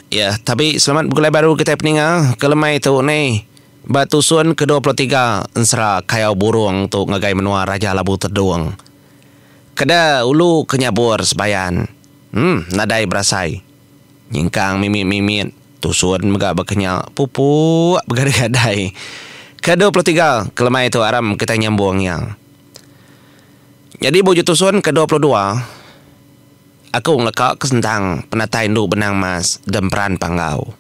Ya, tapi selamat bulan baru kita peninga. Kelemai tu ni. Batu Sun ke-23 ensra kayau burung tu ngagai menua Raja Labu Terduang. Kada ulu kenyabur sebayan. Nadai berasai. Nyingkang mimit-mimit. Tusun megak berkenya pupu bergadai-gadai. Ke-23 kelemai tu aram kita nyambung yang. Jadi buju tusun ke-22. Aku ngelakak kesentang penatai induk benang mas dan peran panggau.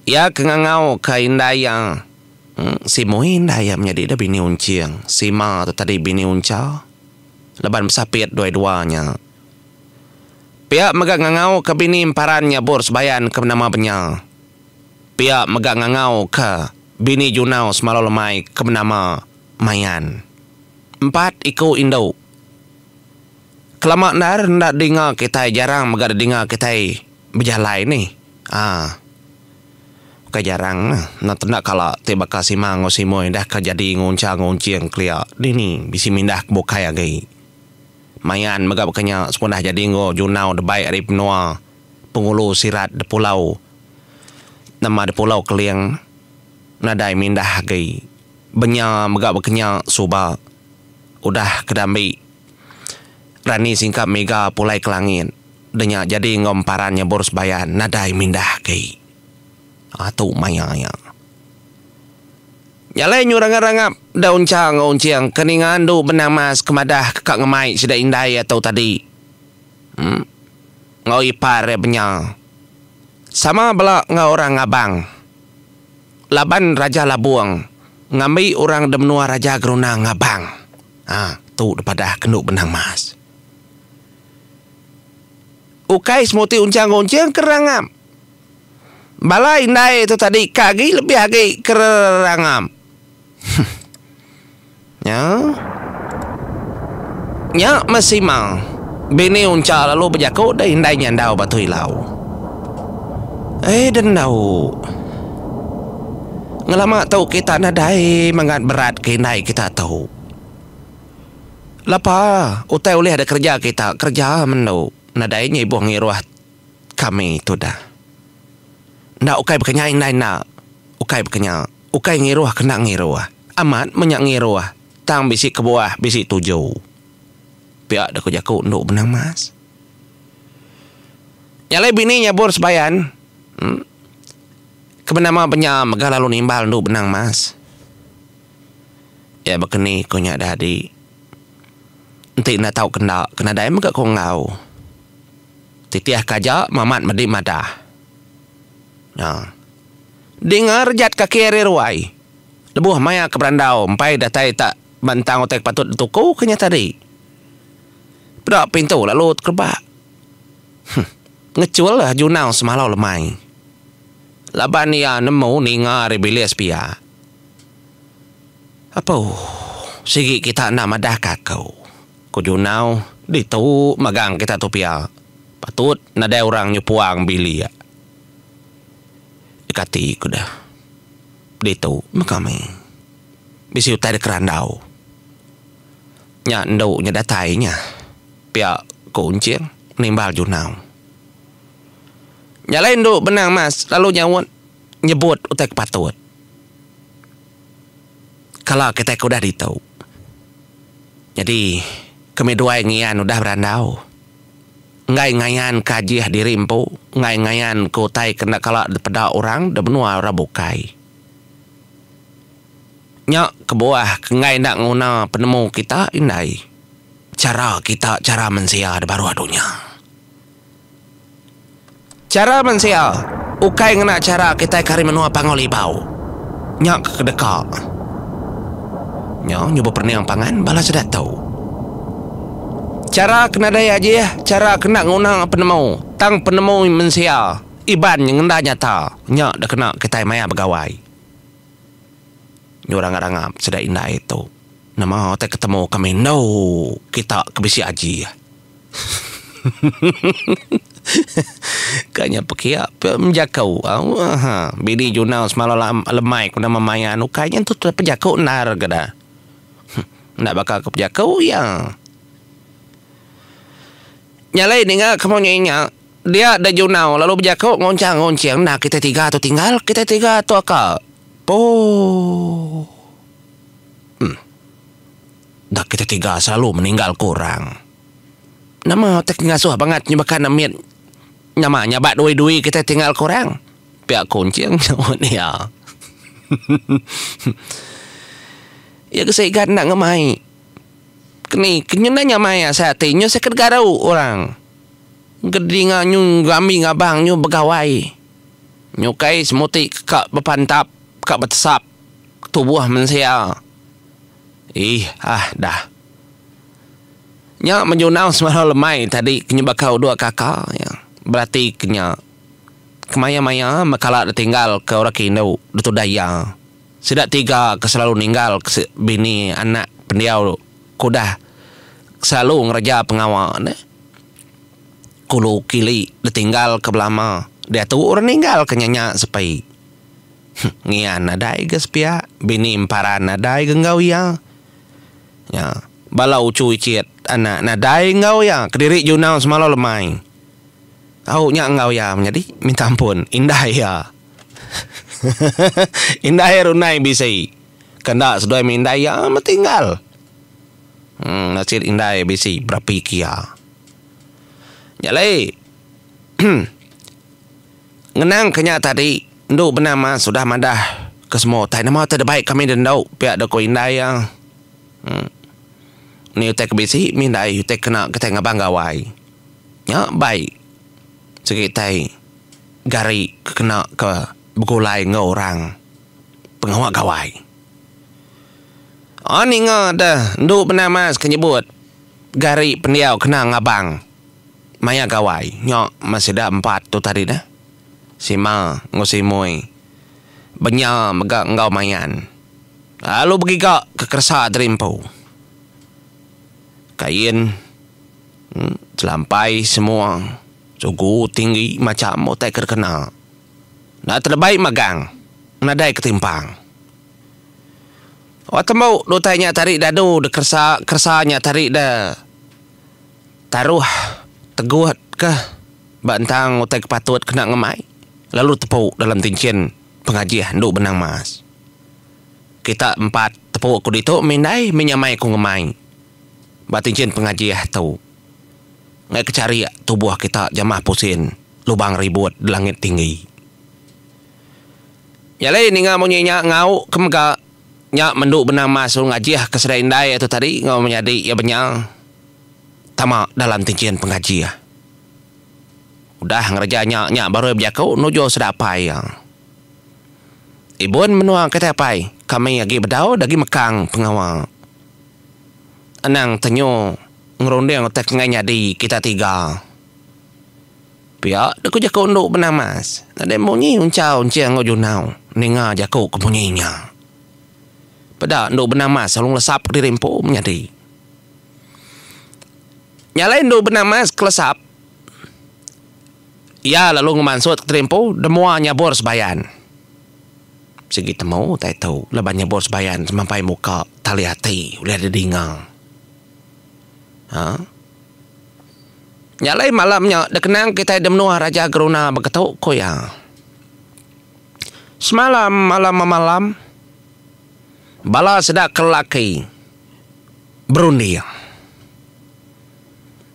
Ya kengangau ke indayang. Si Muhi indayang menjadi dah bini unciang. Si Ma tu tadi bini unca. Leban bersapit dua-duanya. Pihak megak ngangau ke bini emparannya bor sebayan ke nama benya. Pihak megak ngangau ke bini junau semalau lemai ke nama Mayan. 4 iku induk. Kelamak nar ndak dengar kita jarang megak dengar kita berjalan ni. Bukan jarang nak kalau tiba kasih mango simoy dah kejadi nguncang clear. Dini bisi mindah bukai agai. Mayan megak bekanya sepundah jadi ngo junau de baik ari penua. Pengulu sirat de pulau. Nama de pulau Keliang. Nadai mindah agai. Benya megak bekanya suba. Udah kedambi. Rani singkap mega pulai kelangin. Denya jadi ngomparannya boros bayan. Nadai mindah agai. Tu mayanya. Nyalai nyurang-rangap daun cang unciang keningan du benang mas kemadah kekak ngemai sida indai atau tadi. Ngau ipar ya benya. Sama belak ngau orang ngabang. Laban Raja Labuang. Ngambil orang demenua Raja Geruna ngabang. Tu daripada kenduk benang mas. Ukai semuti uncang-unciang kerangam. Bala indai itu tadi kagi lebih agi kerangam. Ya masih mang. Bini unca lalu berjaku dah indai nyandau batu ilau. Dendau. Ngelama tahu kita nadai mangat berat ke indai kita tahu. Lapa utai oleh ada kerja kita kerja mendau. Nadai ibu ngiruah kami tu dah. Ndak ukai berkenya indai nak. Ukai berkenya. Ukai ngiruah kena ngiruah. Amat menyak ngiruah. Tang bisi ke bawah bisi tujuh. Pihak dah kujaku untuk benang mas. Nyalai bini nyabur sebayan. Kebenama benya megah lalu nimbal untuk benang mas. Ya berkeni konyak dah adik. Nanti nak tahu kena daya megah kau ngau. Titiah kajak mamat medik madah. Dengar jat kaki eri ruai. Lebuh maya ke berandau. Empai datai tak bantang otek patut tuku kenya tadi. Pedak pintu lalu kerbak. Ngecul lah junau semalau lemai. Laban ia nemu ninga rebilis pia. Apa? Sigi kita nak madah kakau. Ku junau ditu magang kita tu pia. Patut nadai orang nyupuang bili ya. Ikati ku dah. Ditu makami. Bisi utai de kerandau. Nya ndau nya datainya. Pia kuncir nimbal junau. Nyalain du benang mas lalu nyawut nyebut utai patut. Kalau kita udah ditau. Jadi kami dua ngian udah berandau. Ngai-ngaian kajiah dirimpu. Ngai-ngaian kutai kena kalak pada orang dah benua orang bukai. Nyak ke bawah ngai nak nguna penemu kita indai. Cara kita cara mensia ada baru adunya. Cara mensia. Ukai ngena cara kita kari menua pangolibau. Nyak kedekak. Nyak nyoba perniang pangan balas sudah tahu. Cara kena daya aja ya. Cara kena ngunang penemu. Tang penemu mensia. Iban yang ngendah nyata. Nyak dah kena kita maya bergawai. Nyurang-rangap sudah indah itu. Nama otak ketemu kami. No. Kita kebisi aji ya. Kanya pekia menjakau. Bini junau semalam lemai. Kuna mamayan. Kanya tu penjakau nar gada. Nak bakal ke penjakau ya. Nyalai dengar kamu nyanyi dia ada junau lalu berjakau ngoncang-ngoncang. Nah kita tiga tu tinggal, kita tiga tu akak. Dah kita tiga selalu meninggal kurang. Nama tak ngasuh banget nyebakan namit. Nama nyabat dui-dui kita tinggal kurang. Pihak kuncing ni ya. Ya kesaikan nak ngemai. Kini kenyana nyamai saya tinyo saya kegarau orang. Gedinga nyu gami ngabang nyu begawai. Nyukai semuti kak berpantap, kak betesap tubuh mensia. Dah. Nya menjunau semalam lemai tadi kenya bakau dua kakak ya. Berarti kenya kemaya-maya makala tinggal ke orang kino dutu daya. Sedak tiga ke selalu ninggal ke bini anak pendiau kuda selalu ngereja pengawal ne. Kulu kili ditinggal ke belama. Dia tu orang ninggal ke nyanya sepai. Ngian nadai gas pia bini emparan nadai genggau ya. Ya, balau cuy ciet anak nadai ngau ya kediri junau semalam lemai. Au nya ngau ya menjadi minta ampun indah ya. Indah ya runai bisi. Kanda sudah mindai ya tinggal. Nasir indah bisi berapi kia. Nyalai. Ngenang kenya tadi nduk bernama sudah madah ke semua. Tai nama tak baik kami dendau pihak doko indah ya. Ni utek bisi mindai utek kena kita ngabang gawai. Ya baik. Sekitai gari kena ke begulai ngorang pengawak gawai. Ni ngada nduk bernama kenyebut gari pendiau kena ngabang maya gawai. Nyok masih ada 4 tu tadi dah. Sima ngosimoi benya megak ngau mayan. Lalu pergi ke kersa terimpu. Kain selampai semua sugu tinggi macam motai terkena. Nak terbaik magang nadai ketimpang. Tembau do tanya tarik dadu de kersanya tarik dah. Taruh teguh ke bantang otai kepatut kena ngemai. Lalu tepuk dalam tincin pengajian nduk benang mas. Kita 4 tepuk aku dituk mindai menyamai ku ngemai. Batincin pengajian tu. Ngai kecari tubuh kita jamah pusin lubang ribut di langit tinggi. Yalai ni ngau nyinya ngau kemga nyak menduk benang mas ngajiah kesedai indai itu tadi ngau menjadi ya benyang tamak dalam tincin pengajian. Udah ngerjanya nyak baru berjakau nujo sedapai ya. Ibun menua kata pai kami lagi bedau dagi mekang pengawal. Anang tenyo ngerondeng otak nganya di kita tiga. Pia deku jakau nduk benang mas. Ada monyi uncau unciang ngojunau ninga jakau kepunyinya. Pada nduk benang mas salung lesap di rempo menjadi. Nyalain nduk benang mas kelesap. Ya lalu ngemansut ke rempo demua nyabor sebayan. Segi temu tak tahu leban nyabor sebayan sampai muka tali hati udah ada dingang. Nyalai malamnya dekenang kita demnua raja geruna beketuk koya. Semalam malam bala sedak kelaki berundi.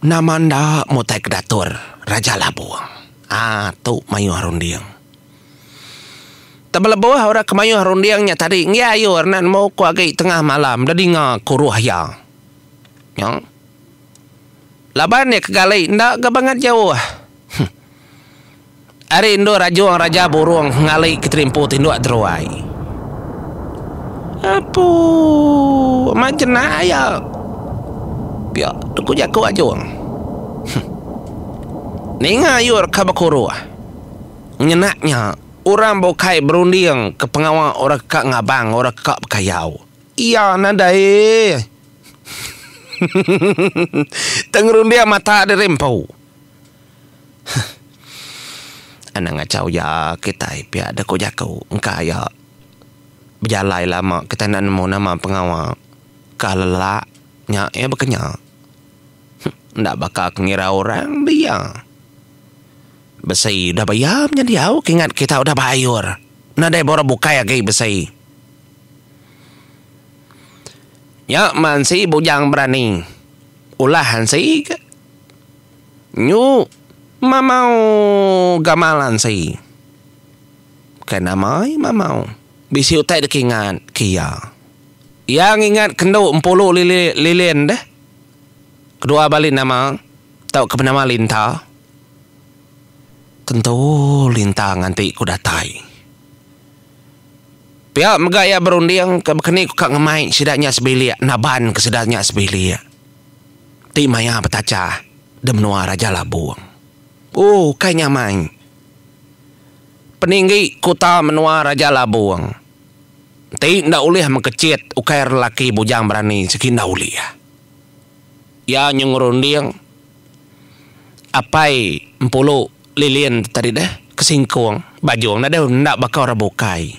Namanda mutai kedatur raja labuang. Tu mayu harundiang. Tabalabuah orang kemayu harundiangnya tadi ngiayur nan mau ku agai tengah malam dadi nga kuruh ya. Ya. Laban ya kegalai ndak kebangat jauh. Ari indo raja burung ngalai keterimpu tindu teruai. Apu macam ya. Pia tuku jaku ajuang. Ninga yur kabakuru. Nyenaknya orang bokai berunding ke pengawal orang kak ngabang orang kak bekayau. Iya nadai. Tengerundia mata ada rempau. Anak ngacau ya kita pia ada ko jakau engka ya. Berjalai lama kita nak nemu nama pengawal. Kalala nya ya bekenya. Ndak bakal ngira orang dia. Besai udah bayam jadi au ingat kita udah bayar. Nadai bora bukai lagi besai. Ya man si bujang berani. Ulahan si nyu mamau gamalan si. Kena mai mamau. Bisi utai dekingan kia. Yang ingat kendo 10 lilin deh. Kedua balik nama tahu ke nama Linta. Tentu Linta nganti ku datai. Pihak megaya berunding ke kini ku kak ngemai sidaknya sebilia naban ke sidaknya sebilia. Ti maya betaca demnua Raja Labuang. Kayaknya main. Peninggi kuta menua Raja Labuang. Ti ndak ulih mengkecit ukair laki bujang berani sekin ndak ulih. Ya nyungurunding apai 10 lilin tadi dah kesingkong bajong nada ndak bakal rabokai.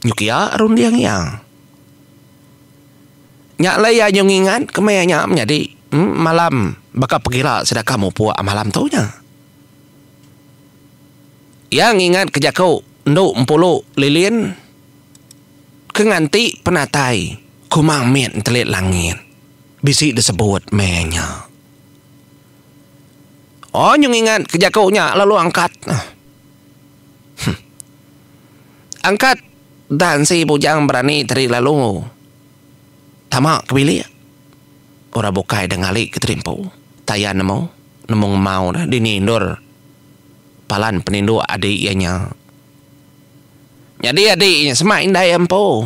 Nyukia rundiang yang nyak laya nyungingan kemaya menjadi malam bakal pergilah sedang kamu puak malam tu nya. Yang ingat kejakau nduk 10 lilin kenganti penatai kumang miet telit langit bisi disebut menya. Nyung ingat kejakaunya lalu angkat. Angkat dan si bujang berani teri lalu. Tamak kebili. Ora bukai dengali keterimpu. Taya nemu mau dah dinindur. Palan penindu adik ianya. Jadi adiknya semak indah empo.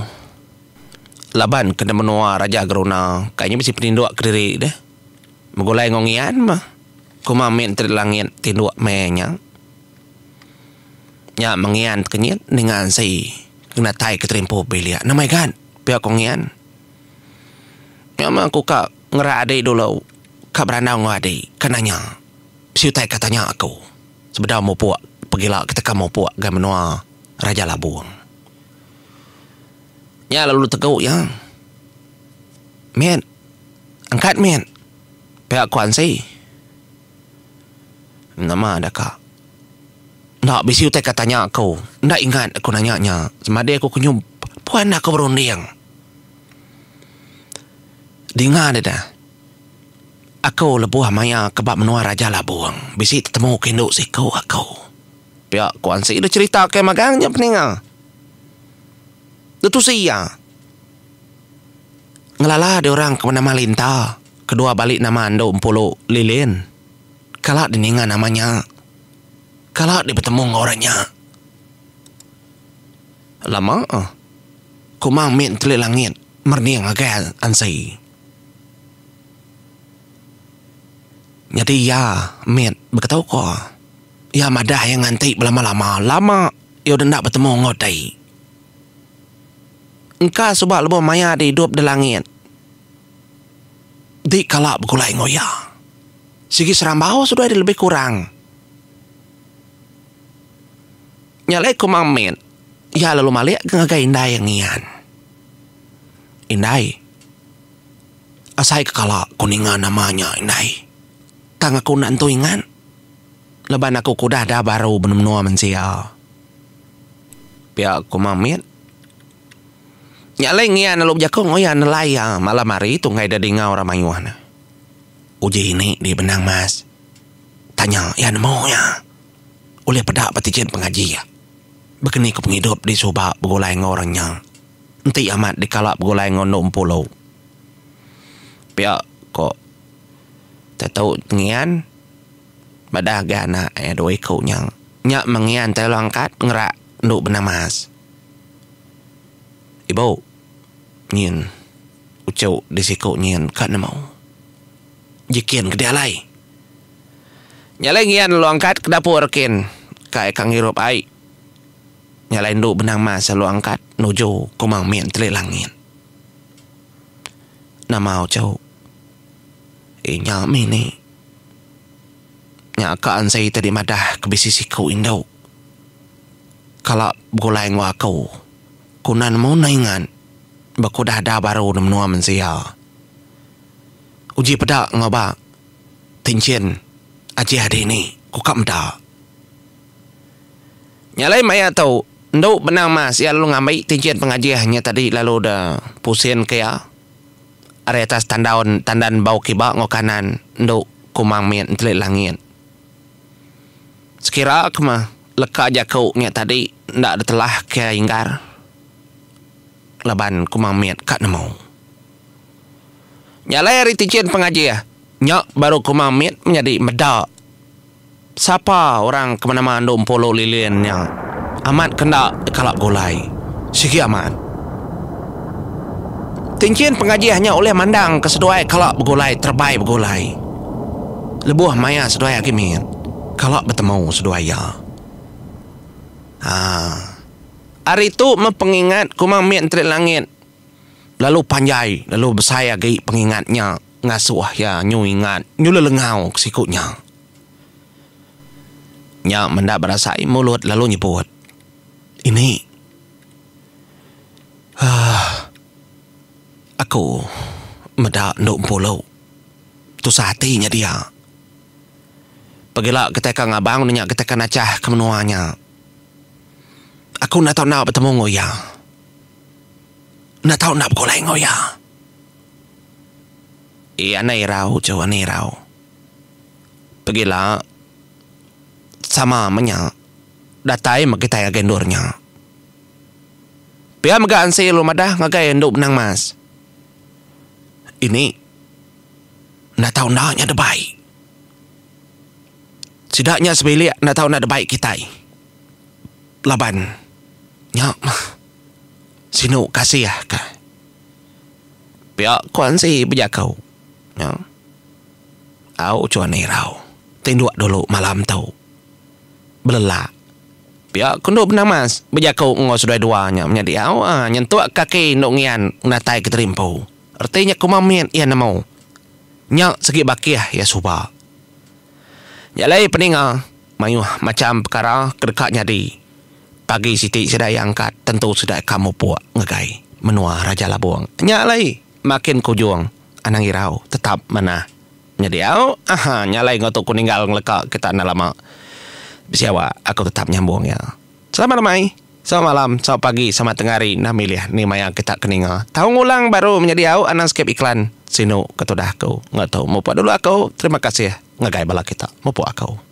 Laban kena menua Raja Geruna. Kayaknya mesti penindu kediri dah. Megulai ngongian mah. Kumamin terlangit tinduk menya. Ya mengian kenyit dengan si kena tai keterimpu belia. Namai kan pihak kongian. Ya mah aku kak ngerade dulu kak berandang ngade kananya. Siutai katanya aku. Sebedah mau puak pergilah ketika mau puak gak menua Raja Labuang. Ya lalu teguk ya. Men angkat men. Pihak kuan si. Nama ada kak. Nak bisi utai katanya aku. Ndak ingat aku nanya-nya. Semadi aku kunyum. Puan aku berunding. Dengar dah. Aku lebuh maya kebab menua Raja Labuang. Bisi ketemu kenduk siku aku. Pihak kuan si dia cerita ke magangnya peningal. Itu siya. Ngelala ada orang ke nama Linta. Kedua balik nama ando 10 lilin. Kalak diningan namanya. Kalak dia bertemu orangnya. Lama kumang min telit langit. Merniang agak ansai. Jadi ya min berkatahu ko. Ya madah yang nganti berlama-lama. Lama ya udah ndak bertemu ngotai. Engkau sebab lebih maya di hidup di langit. Di kalak bergulai ngoya. Segi serambau sudah ada lebih kurang. Nyalai kumang min. Ya lalu malik ngagai indai yang ngian. Indai. Asai kekala kuningan namanya indai. Tang aku nantu ingan. Leban aku kudah dah baru benar-benar mensia. Pihak kumang min. Nyalai ngian lalu jakong oh ya nelaya. Malam hari itu ngai dadi ngau ramayuan. Uji ini di benang mas. Tanya, ya nemu ya. Oleh pedak petijen pengaji ya. Begini ku penghidup di subak begulai ngorangnya. Nanti amat dikalak begulai ngondok pulau. Pihak kok. Tak tahu tengian. Badah gana doi kau nyang. Nyak mengian telo angkat ngerak nduk benang mas. Ibu. Nyin. Ucau disiko nyin kat nemu. Jikin ke dia lai. Nyalai ngian lu angkat ke dapur kin. Kai kang hirup ai. Nyalai nduk benang mas lu angkat. Nuju kumang min telit langit. Nama ucau. Nyami ni. Nyakaan saya tadi madah ke bisi siku indau. Kalau gulai ngwa kau. Kunan mau naingan. Baku dah ada baru menua mensia. Uji pedak ngaba. Tincin. Aji hari ini. ku kap meda. Nyalai maya tahu nduk benang mas ya lalu ngambil tincian pengajiannya tadi lalu dah pusing kaya are atas tandan bau kibak ngokanan nduk kumang mian telit langit. Sekira kemah leka aja kau nya tadi ndak ada telah kaya inggar. Laban kumang mian kat nemu. Nyalai hari tincian pengajian nyak baru kumang mian menjadi medak. Siapa orang kemana-mana duk polo liliannya amat kena kalak golai. Sigi amat. Tincian pengajiannya oleh mandang ke seduai kalak bergolai terbaik bergolai. Lebuh maya seduai agimin. Kalak bertemu seduai ya. Hari itu mempengingat kumang mian terit langit. Lalu panjai, lalu bersaya gay pengingatnya. Ngasuh ya nyu ingat, nyu lelengau kesikutnya. Nya mendak berasai mulut lalu nyebut. Ini. Aku mendak nduk polo. Tu sahatinya dia. Pergilah ketika ngabang nanya ketika nacah kemenuanya. Aku nak tahu nak bertemu ngoya. Nak tahu nak bergolai ngoya. Anai rau, jauh anai rau. Pergilah sama menya datai makita ya gendornya. Pia megaan si lu madah ngagai nduk benang mas. Ini nak tahu naknya ada baik. Sidaknya sebelik nak tahu nak ada baik kita. Laban nya sinu kasih ya ka. Pia kuan si bejakau. Ya. Au cuan ni rau. Tinduk dulu malam tau. Belelak. Pihak kunduk benang mas. Berjakau ngau sudah duanya. Menjadi awak. Nyentuak kaki nuk ngian. Natai keterimpu. Artinya kumamian ia namau. Nyak segi bakiah ya subah. Nyalai peninga. Mayuh macam perkara kedekatnya di. Pagi siti sudah angkat. Tentu sudah kamu puak ngegai. Menua Raja Labuang. Nyalai. Makin kujuang. Anang irau. Tetap mana. Menjadi nyalai ngotok kuninggal ngelekak kita lama. Siapa aku tetap nyambung ya. Selamat ramai. Selamat malam, selamat pagi, selamat tengah hari. Nah milih ni maya kita keninga. Tahu ngulang baru menjadi au anang skip iklan. Sino ketudah aku. Nggak tahu mau dulu aku. Terima kasih ya. Ngagai bala kita. Mau aku.